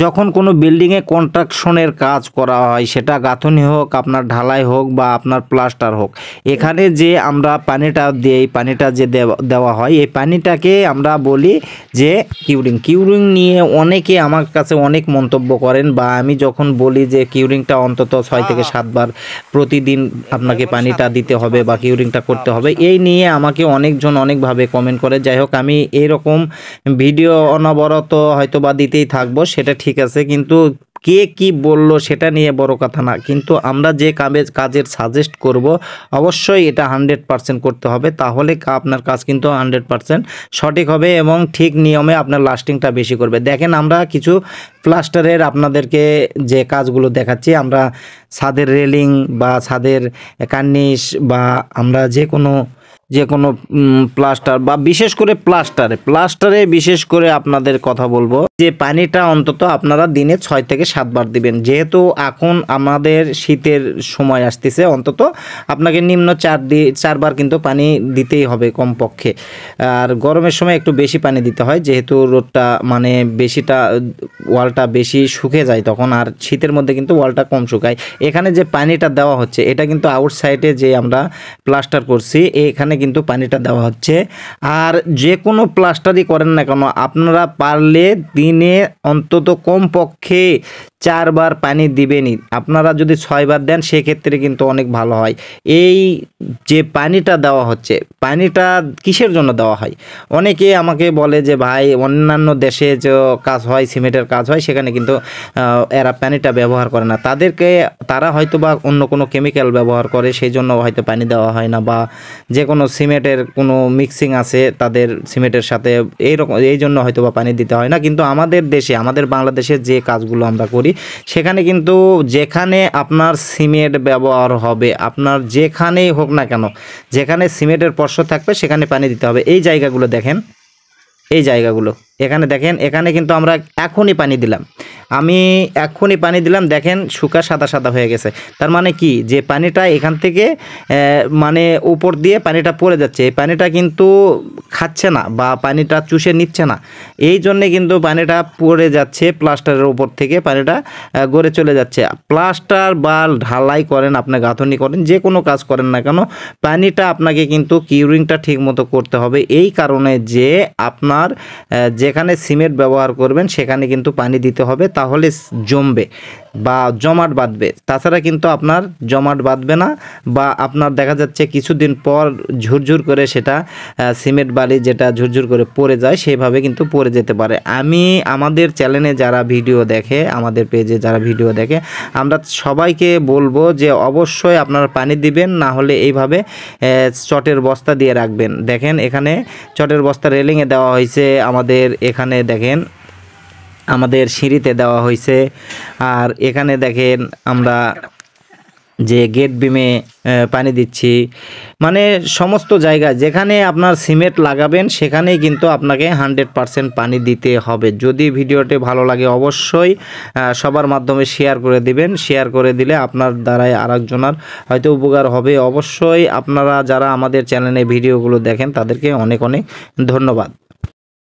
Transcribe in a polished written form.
যখন কোনো বিল্ডিংয়ে কনস্ট্রাকশনের কাজ করা হয়, সেটা গাঁথনি হোক, আপনার ঢালাই হোক বা আপনার প্লাস্টার হোক, এখানে যে আমরা পানিটা দিই, পানিটা যে দেওয়া হয়, এই পানিটাকে আমরা বলি যে কিউরিং নিয়ে অনেকে আমার কাছে অনেক মন্তব্য করেন, বা আমি যখন বলি যে কিউরিংটা অন্তত 6 থেকে 7 বার প্রতিদিন আপনাকে পানিটা দিতে হবে বা কিউরিংটা করতে হবে, এই নিয়ে আমাকে অনেকজন অনেকভাবে কমেন্ট করে। যাই হোক, আমি এইরকম ভিডিও অনবরত হয়তো বা দিতেই থাকবো, সেটা ঠিক আছে, কিন্তু কে কি বলল সেটা নিয়ে বড় কথা না, কিন্তু আমরা যে কাজের সাজেস্ট করব অবশ্যই এটা 100% করতে হবে, তাহলে আপনার কাজ কিন্তু 100% সঠিক হবে এবং ঠিক নিয়মে আপনার লাস্টিংটা বেশি করবে। দেখেন, আমরা কিছু প্লাস্টারের আপনাদেরকে যে কাজগুলো দেখাচ্ছি, আমরা ছাদের রেলিং বা ছাদের কার্নিশ বা আমরা যে কোনো প্লাস্টার বা বিশেষ করে প্লাস্টারে বিশেষ করে আপনাদের কথা বলবো যে পানিটা অন্তত আপনারা দিনে 6 থেকে 7 বার দিবেন। যেহেতু এখন আমাদের শীতের সময় আসতেছে, অন্তত আপনাকে নিম্ন 4 বার কিন্তু পানি দিতেই হবে কমপক্ষে। আর গরমের সময় একটু বেশি পানি দিতে হয়, যেহেতু রোদটা মানে ওয়ালটা বেশি শুকিয়ে যায় তখন, আর শীতের মধ্যে কিন্তু ওয়ালটা কম শুকায়। এখানে যে পানিটা দেওয়া হচ্ছে এটা কিন্তু আউটসাইডে যে আমরা প্লাস্টার করছি এখানে কিন্তু পানিটা দেওয়া হচ্ছে। আর যে কোনো প্লাস্টারই করেন না কেন, আপনারা পারলে দিনে অন্তত কমপক্ষে 4 বার পানি দিবেনই। আপনারা যদি 6 বার দেন সেক্ষেত্রে কিন্তু অনেক ভালো হয়। এই যে পানিটা দেওয়া হচ্ছে, পানিটা কিসের জন্য দেওয়া হয়? অনেকে আমাকে বলে যে ভাই, অন্যান্য দেশে যে কাজ হয়, সিমেন্টের কাজ হয়, সেখানে কিন্তু এরা পানিটা ব্যবহার করে না। তারা হয়তো বা অন্য কোনো কেমিক্যাল ব্যবহার করে, সেই জন্য হয়তো পানি দেওয়া হয় না, বা যে কোনো সিমেন্টের কোনো মিক্সিং আছে তাদের সিমেন্টের সাথে, এই জন্য হয়তো বা পানি দিতে হয় না। কিন্তু আমাদের দেশে, আমাদের বাংলাদেশে যে কাজগুলো আমরা করি, সেখানে কিন্তু যেখানে আপনার সিমেন্ট ব্যবহার হবে, আপনার যেখানেই হোক না কেন, যেখানে সিমেন্টের পর্ষ থাকবে সেখানে পানি দিতে হবে। এই জায়গাগুলো দেখেন, এখানে দেখেন, এখানে কিন্তু আমরা এখনই পানি দিলাম, দেখেন শুকা সাদা হয়ে গেছে। তার মানে কি, যে পানিটা এখান থেকে মানে উপর দিয়ে পানিটা পড়ে যাচ্ছে, এই পানিটা কিন্তু খাচ্ছে না বা পানিটা চুষে নিচ্ছে না, এই জন্যে কিন্তু পানিটা পড়ে যাচ্ছে, প্লাস্টারের উপর থেকে পানিটা গড়ে চলে যাচ্ছে। প্লাস্টার বা ঢালাই করেন, আপনি গাঁথনি করেন, যে কোনো কাজ করেন না কেন, পানিটা আপনাকে কিন্তু কিউরিংটা ঠিক মতো করতে হবে। এই কারণে যে আপনার যেখানে সিমেন্ট ব্যবহার করবেন সেখানে কিন্তু পানি দিতে হবে, তাহলে জমবে বা জমাট বাঁধবে। তাছাড়া কিন্তু আপনার জমাট বাঁধবে না, বা আপনার দেখা যাচ্ছে কিছুদিন পর ঝুরঝুর করে সেটা সিমেন্ট বালি যেটা ঝুরঝুর করে পড়ে যায়, সেভাবে কিন্তু পড়ে যেতে পারে। আমাদের চ্যানেলে যারা ভিডিও দেখে, আমাদের পেজে যারা ভিডিও দেখে, আমরা সবাইকে বলবো যে অবশ্যই আপনারা পানি দিবেন, না হলে এইভাবে চটের বস্তা দিয়ে রাখবেন। দেখেন, এখানে চটের বস্তা রেলিংয়ে দেওয়া হয়েছে, আমাদের এখানে দেখেন আমাদের সিঁড়িতে দেওয়া হয়েছে, আর এখানে দেখেন আমরা যে গেট বিমে পানি দিচ্ছি। মানে সমস্ত জায়গায় যেখানে আপনার সিমেন্ট লাগাবেন সেখানেই কিন্তু আপনাকে 100% পানি দিতে হবে। যদি ভিডিওটি ভালো লাগে অবশ্যই সবার মাধ্যমে শেয়ার করে দিবেন। শেয়ার করে দিলে আপনার দ্বারাই আরেকজনের হয়তো উপকার হবে। অবশ্যই আপনারা যারা আমাদের চ্যানেলে ভিডিওগুলো দেখেন তাদেরকে অনেক অনেক ধন্যবাদ।